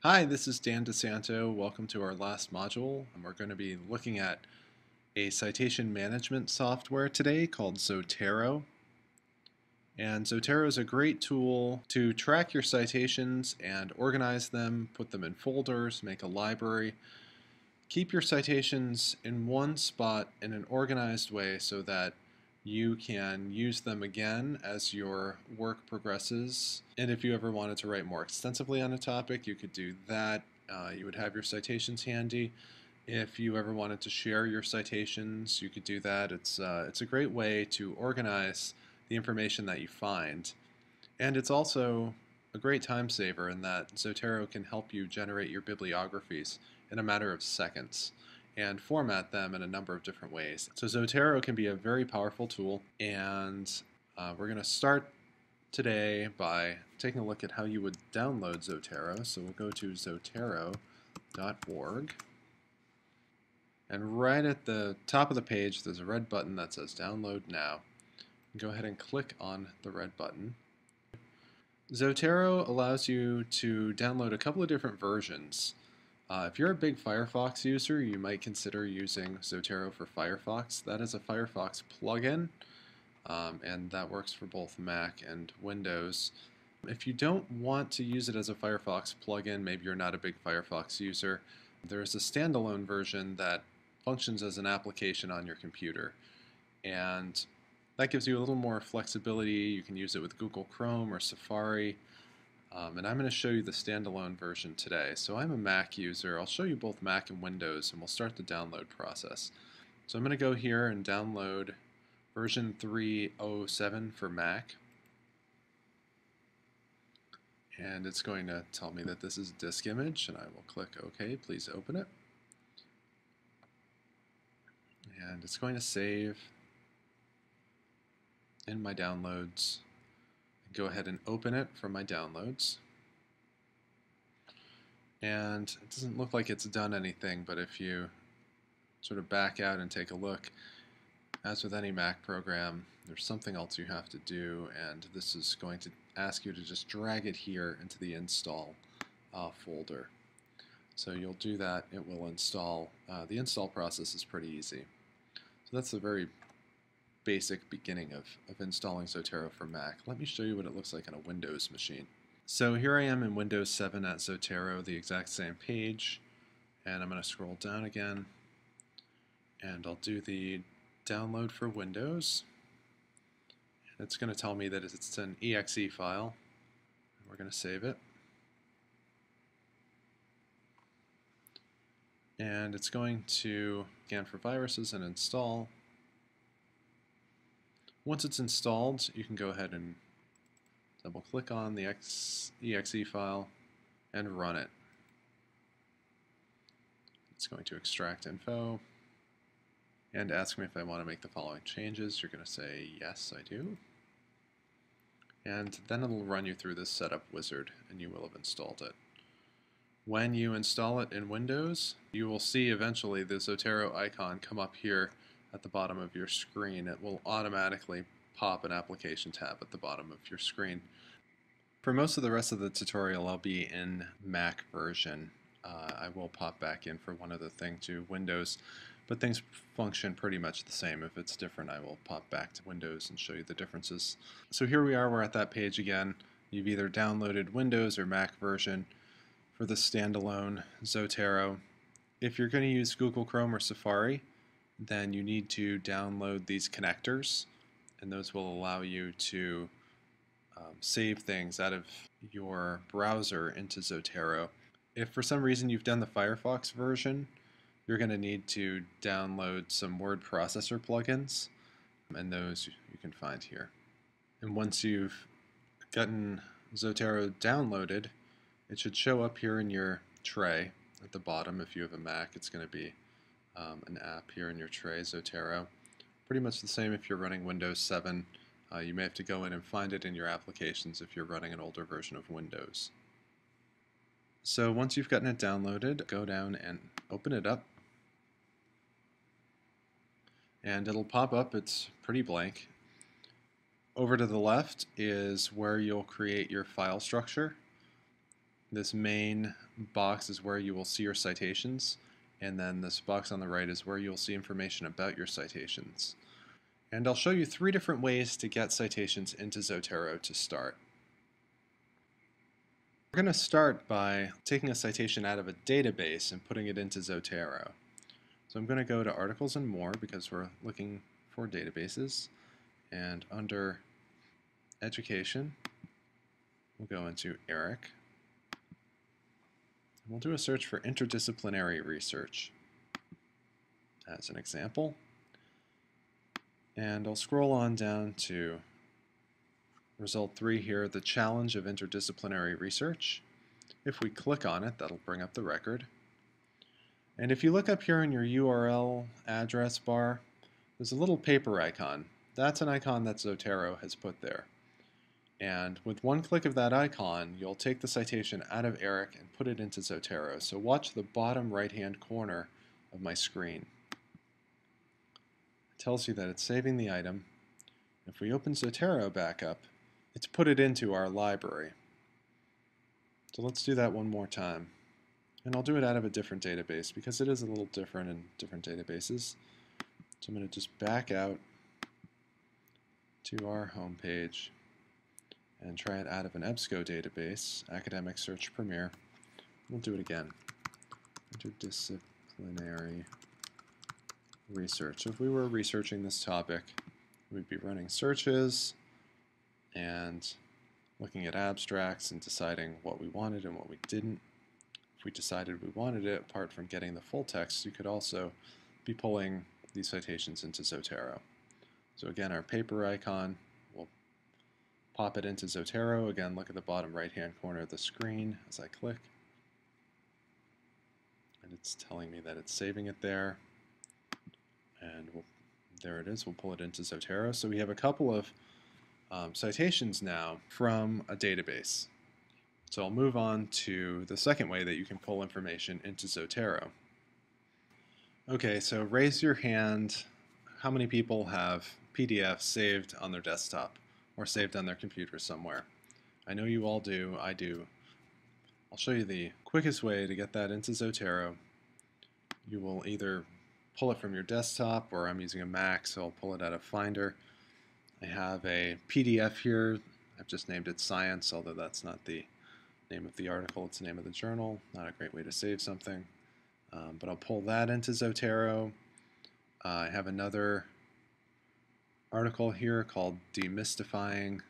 Hi, this is Dan DeSanto. Welcome to our last module. And we're going to be looking at a citation management software today called Zotero. And Zotero is a great tool to track your citations and organize them, put them in folders, make a library. Keep your citations in one spot in an organized way so that you can use them again as your work progresses. And if you ever wanted to write more extensively on a topic, you could do that. You would have your citations handy. If you ever wanted to share your citations, you could do that. It's a great way to organize the information that you find. And it's also a great time saver in that Zotero can help you generate your bibliographies in a matter of seconds and format them in a number of different ways. So Zotero can be a very powerful tool, and we're going to start today by taking a look at how you would download Zotero. So we'll go to Zotero.org, and right at the top of the page there's a red button that says Download Now. Go ahead and click on the red button. Zotero allows you to download a couple of different versions. If you're a big Firefox user, you might consider using Zotero for Firefox. That is a Firefox plugin, and that works for both Mac and Windows. If you don't want to use it as a Firefox plugin, maybe you're not a big Firefox user, there's a standalone version that functions as an application on your computer. And that gives you a little more flexibility. You can use it with Google Chrome or Safari. And I'm going to show you the standalone version today. So I'm a Mac user. I'll show you both Mac and Windows, and we'll start the download process. So I'm going to go here and download version 3.07 for Mac. And it's going to tell me that this is a disk image, and I will click OK. Please open it. And it's going to save in my downloads. Go ahead and open it from my downloads. And it doesn't look like it's done anything, but if you sort of back out and take a look, as with any Mac program, there's something else you have to do, and this is going to ask you to just drag it here into the install folder. So you'll do that, it will install. The install process is pretty easy. So that's the very basic beginning of installing Zotero for Mac. Let me show you what it looks like on a Windows machine. So here I am in Windows 7 at Zotero, the exact same page, and I'm going to scroll down again, and I'll do the download for Windows. And it's going to tell me that it's an exe file. We're going to save it. And it's going to scan for viruses and install. Once it's installed, you can go ahead and double click on the exe file and run it. It's going to extract info and ask me if I want to make the following changes. You're going to say yes, I do. And then it'll run you through this setup wizard and you will have installed it. When you install it in Windows, you will see eventually the Zotero icon come up here at the bottom of your screen. It will automatically pop an application tab at the bottom of your screen. For most of the rest of the tutorial, I'll be in Mac version. I will pop back in for one other thing to Windows, but things function pretty much the same. If it's different, I will pop back to Windows and show you the differences. So here we are, we're at that page again. You've either downloaded Windows or Mac version for the standalone Zotero. If you're going to use Google Chrome or Safari, then you need to download these connectors, and those will allow you to save things out of your browser into Zotero. If for some reason you've done the Firefox version, you're going to need to download some word processor plugins, and those you can find here. And once you've gotten Zotero downloaded, it should show up here in your tray at the bottom. If you have a Mac, it's going to be an app here in your tray, Zotero. Pretty much the same if you're running Windows 7. You may have to go in and find it in your applications if you're running an older version of Windows. So once you've gotten it downloaded, go down and open it up. And it'll pop up. It's pretty blank. Over to the left is where you'll create your file structure. This main box is where you will see your citations, and then this box on the right is where you'll see information about your citations. And I'll show you 3 different ways to get citations into Zotero to start. We're going to start by taking a citation out of a database and putting it into Zotero. So I'm going to go to Articles and More because we're looking for databases, and under Education we'll go into ERIC. We'll do a search for interdisciplinary research as an example. And I'll scroll on down to result 3 here, the challenge of interdisciplinary research. If we click on it, that'll bring up the record. And if you look up here in your URL address bar, there's a little paper icon. That's an icon that Zotero has put there. And with one click of that icon, you'll take the citation out of ERIC and put it into Zotero. So watch the bottom right-hand corner of my screen. It tells you that it's saving the item. If we open Zotero back up, it's put it into our library. So let's do that one more time. And I'll do it out of a different database because it is a little different in different databases. So I'm going to just back out to our home page and try it out of an EBSCO database, Academic Search Premier. We'll do it again. Interdisciplinary research. So if we were researching this topic, we'd be running searches and looking at abstracts and deciding what we wanted and what we didn't. If we decided we wanted it, apart from getting the full text, you could also be pulling these citations into Zotero. So again, our paper icon, we'll pop it into Zotero. Again, look at the bottom right-hand corner of the screen as I click. And it's telling me that it's saving it there. And there it is. We'll pull it into Zotero. So we have a couple of citations now from a database. So I'll move on to the second way that you can pull information into Zotero. Okay, so raise your hand. How many people have PDFs saved on their desktop or saved on their computer somewhere? I know you all do. I do. I'll show you the quickest way to get that into Zotero. You will either pull it from your desktop, or I'm using a Mac, so I'll pull it out of Finder. I have a PDF here. I've just named it Science, although that's not the name of the article, it's the name of the journal. Not a great way to save something. But I'll pull that into Zotero. I have another article here called Demystifying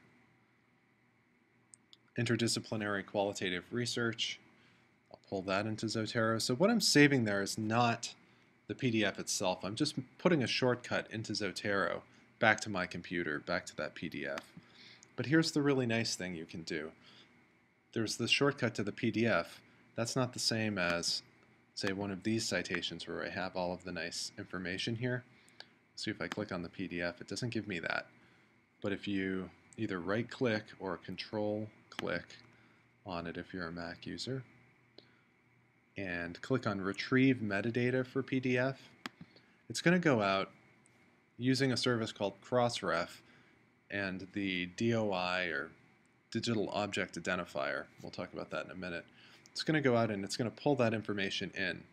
Interdisciplinary Qualitative Research. I'll pull that into Zotero. So what I'm saving there is not the PDF itself. I'm just putting a shortcut into Zotero back to my computer, back to that PDF. But here's the really nice thing you can do. There's the shortcut to the PDF. That's not the same as, say, one of these citations where I have all of the nice information here. See, if I click on the PDF, it doesn't give me that. But if you either right-click or control-click on it if you're a Mac user, and click on Retrieve Metadata for PDF, it's going to go out using a service called Crossref and the DOI, or Digital Object Identifier. We'll talk about that in a minute. It's going to go out and it's going to pull that information in.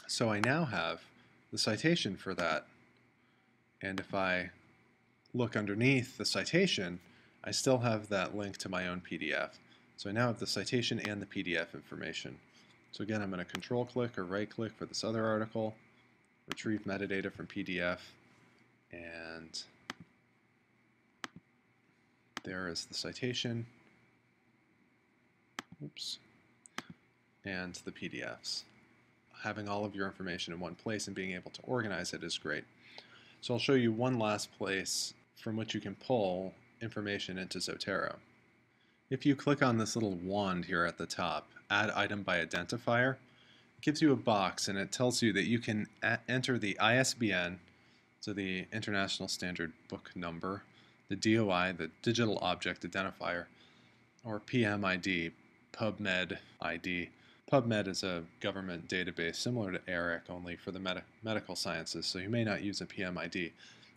So I now have the citation for that. And if I look underneath the citation, I still have that link to my own PDF. So I now have the citation and the PDF information. So again, I'm going to control-click or right-click for this other article, retrieve metadata from PDF, and there is the citation, oops, and the PDFs. Having all of your information in one place and being able to organize it is great. So I'll show you one last place from which you can pull information into Zotero. If you click on this little wand here at the top, Add Item by Identifier, it gives you a box and it tells you that you can enter the ISBN, so the International Standard Book Number, the DOI, the Digital Object Identifier, or PMID, PubMed ID. PubMed is a government database similar to ERIC, only for the medical sciences, so you may not use a PMID.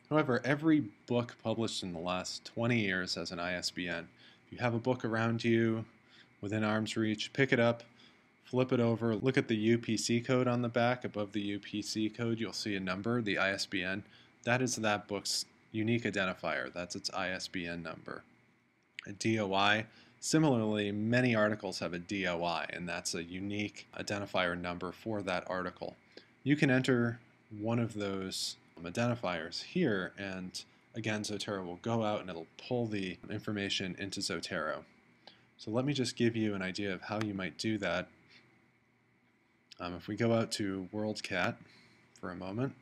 However, every book published in the last 20 years has an ISBN. If you have a book around you within arm's reach, pick it up, flip it over, look at the UPC code on the back. Above the UPC code, you'll see a number, the ISBN. That is that book's unique identifier. That's its ISBN number. A DOI, similarly, many articles have a DOI, and that's a unique identifier number for that article. You can enter one of those identifiers here, and again, Zotero will go out and it'll pull the information into Zotero. So let me just give you an idea of how you might do that. If we go out to WorldCat for a moment,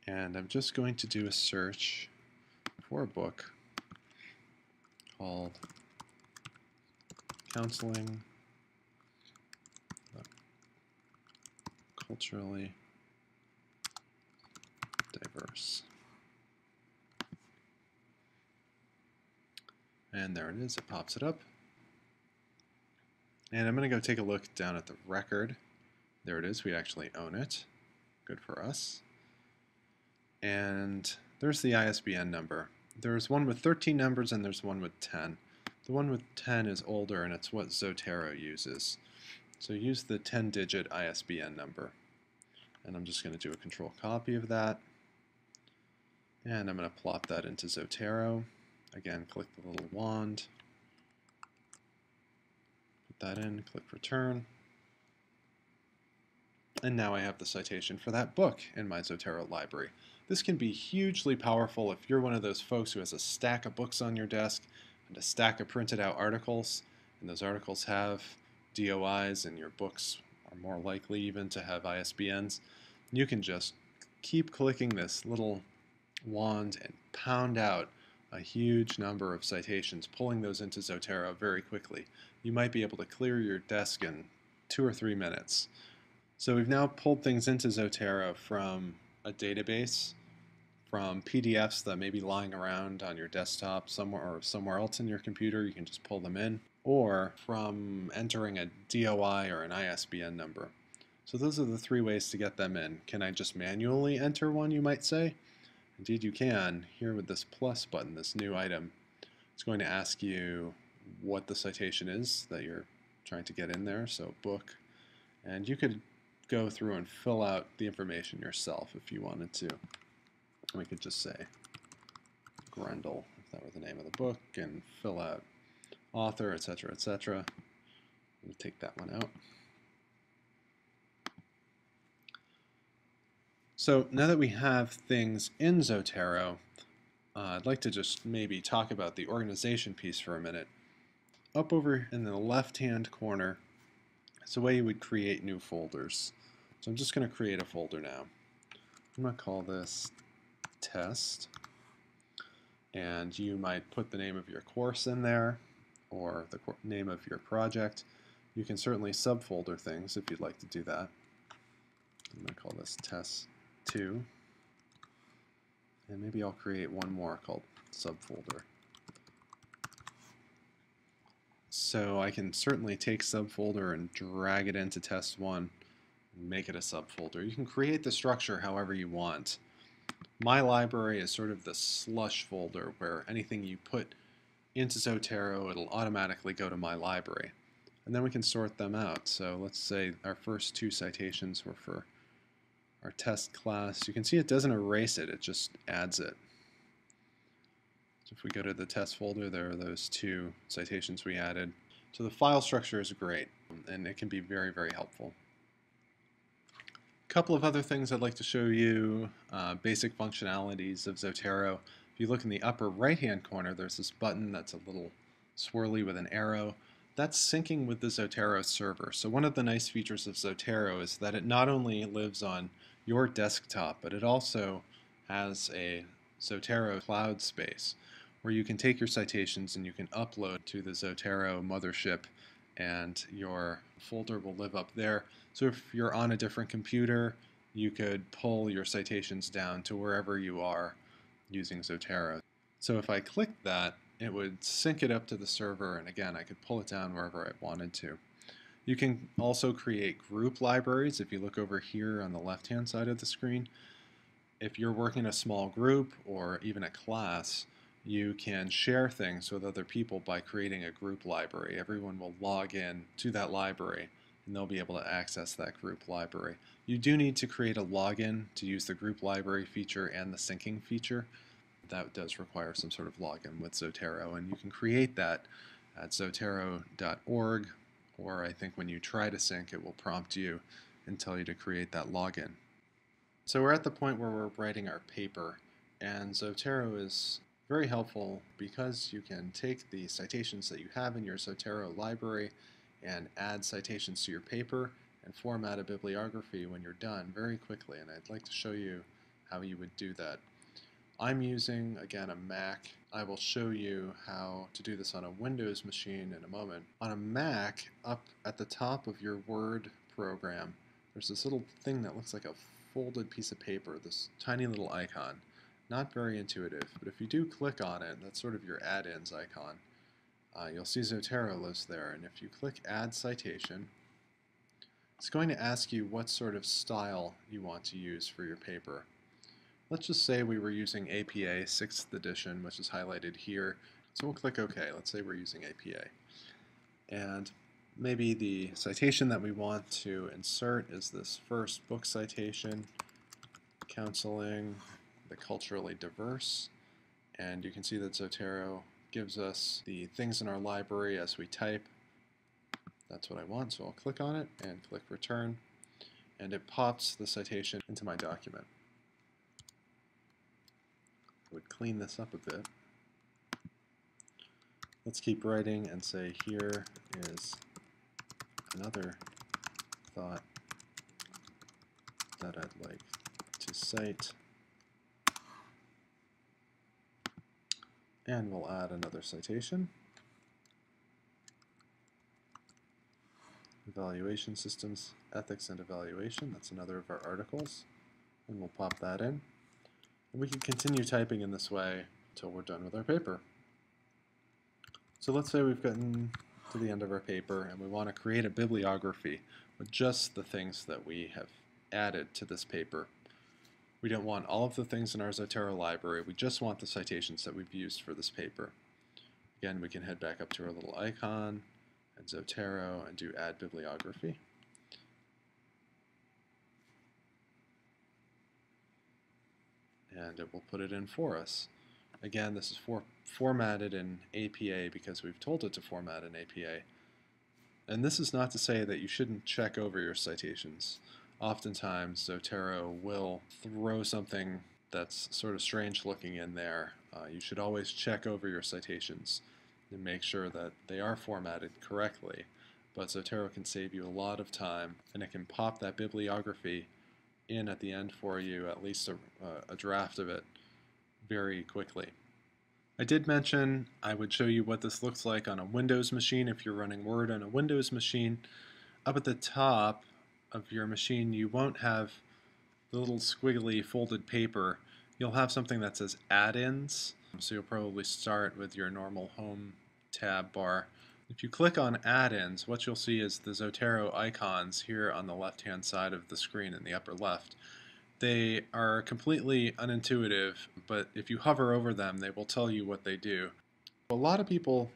and I'm just going to do a search for a book called Counseling Culturally Diverse. And there it is, it pops it up. And I'm going to go take a look down at the record. There it is, we actually own it. Good for us. And there's the ISBN number. There's one with 13 numbers and there's one with 10. The one with 10 is older and it's what Zotero uses. So use the 10-digit ISBN number. And I'm just going to do a control copy of that. And I'm going to plop that into Zotero. Again, click the little wand. Put that in, click return. And now I have the citation for that book in my Zotero library. This can be hugely powerful if you're one of those folks who has a stack of books on your desk and a stack of printed out articles, and those articles have DOIs and your books are more likely even to have ISBNs. You can just keep clicking this little wand and pound out a huge number of citations, pulling those into Zotero very quickly. You might be able to clear your desk in 2 or 3 minutes. So we've now pulled things into Zotero from a database, from PDFs that may be lying around on your desktop somewhere or somewhere else in your computer. You can just pull them in, or from entering a DOI or an ISBN number. So those are the 3 ways to get them in. Can I just manually enter one, you might say? Indeed you can. Here with this plus button, this new item, it's going to ask you what the citation is that you're trying to get in there, so book. And you could go through and fill out the information yourself if you wanted to. We could just say Grendel, if that were the name of the book, and fill out author, etc., etc. Let me take that one out. So now that we have things in Zotero, I'd like to just maybe talk about the organization piece for a minute. Up over in the left-hand corner is a way you would create new folders. So I'm just going to create a folder now. I'm going to call this test, and you might put the name of your course in there or the name of your project. You can certainly subfolder things if you'd like to do that. I'm going to call this test 2, and maybe I'll create one more called subfolder. So I can certainly take subfolder and drag it into test 1 and make it a subfolder. You can create the structure however you want. My library is sort of the slush folder where anything you put into Zotero, it'll automatically go to my library. And then we can sort them out. So let's say our first 2 citations were for our test class. You can see it doesn't erase it, it just adds it. So if we go to the test folder, there are those 2 citations we added. So the file structure is great, and it can be very, very helpful. A couple of other things I'd like to show you, basic functionalities of Zotero. If you look in the upper right-hand corner, there's this button that's a little swirly with an arrow. That's syncing with the Zotero server. So one of the nice features of Zotero is that it not only lives on your desktop, but it also has a Zotero cloud space where you can take your citations and you can upload to the Zotero mothership, and your folder will live up there. So if you're on a different computer, you could pull your citations down to wherever you are using Zotero. So if I clicked that, it would sync it up to the server, and again, I could pull it down wherever I wanted to. You can also create group libraries. If you look over here on the left-hand side of the screen, If you're working in a small group or even a class, you can share things with other people by creating a group library. Everyone will log in to that library and they'll be able to access that group library. You do need to create a login to use the group library feature and the syncing feature. That does require some sort of login with Zotero, and you can create that at Zotero.org, or I think when you try to sync, it will prompt you and tell you to create that login. So we're at the point where we're writing our paper, and Zotero is very helpful because you can take the citations that you have in your Zotero library and add citations to your paper and format a bibliography when you're done very quickly, and I'd like to show you how you would do that. I'm using, again, a Mac. I will show you how to do this on a Windows machine in a moment. On a Mac, up at the top of your Word program, there's this little thing that looks like a folded piece of paper, this tiny little icon. Not very intuitive, but if you do click on it, that's sort of your add-ins icon. You'll see Zotero lives there, and if you click Add Citation, it's going to ask you what sort of style you want to use for your paper. Let's just say we were using APA 6th edition, which is highlighted here. So we'll click OK. Let's say we're using APA. And maybe the citation that we want to insert is this first book citation, Counseling the Culturally Diverse. And you can see that Zotero gives us the things in our library as we type. That's what I want, so I'll click on it and click Return. And it pops the citation into my document. Would clean this up a bit. Let's keep writing and say here is another thought that I'd like to cite. And we'll add another citation. Evaluation systems, ethics and evaluation. That's another of our articles. And we'll pop that in. And we can continue typing in this way until we're done with our paper. So let's say we've gotten to the end of our paper and we want to create a bibliography with just the things that we have added to this paper. We don't want all of the things in our Zotero library, we just want the citations that we've used for this paper. Again, we can head back up to our little icon and Zotero and do Add Bibliography. And it will put it in for us. Again, this is formatted in APA because we've told it to format in APA. And this is not to say that you shouldn't check over your citations. Oftentimes, Zotero will throw something that's sort of strange looking in there. You should always check over your citations and make sure that they are formatted correctly. But Zotero can save you a lot of time, and it can pop that bibliography in at the end for you, at least a draft of it, very quickly. I did mention I would show you what this looks like on a Windows machine if you're running Word on a Windows machine. Up at the top of your machine, you won't have the little squiggly folded paper. You'll have something that says add-ins, so you'll probably start with your normal home tab bar. If you click on add-ins, what you'll see is the Zotero icons here on the left-hand side of the screen in the upper left. They are completely unintuitive, but if you hover over them, they will tell you what they do. A lot of people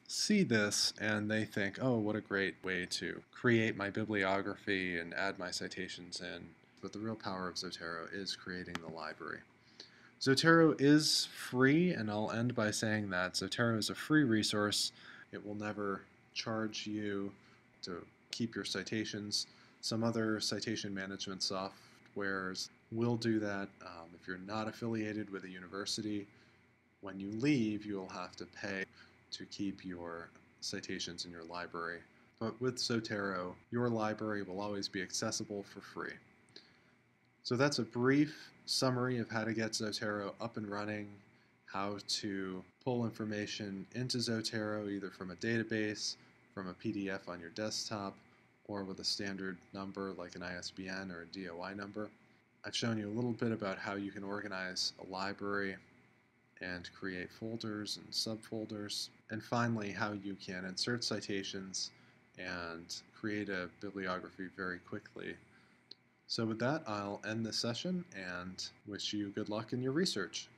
see this and they think, oh, what a great way to create my bibliography and add my citations in. But the real power of Zotero is creating the library. Zotero is free, and I'll end by saying that Zotero is a free resource. It will never charge you to keep your citations. Some other citation management softwares will do that. If you're not affiliated with a university, when you leave, you'll have to pay to keep your citations in your library. But with Zotero, your library will always be accessible for free. So that's a brief summary of how to get Zotero up and running, how to pull information into Zotero either from a database, from a PDF on your desktop, or with a standard number like an ISBN or a DOI number. I've shown you a little bit about how you can organize a library and create folders and subfolders, and finally how you can insert citations and create a bibliography very quickly So with that, I'll end this session and wish you good luck in your research.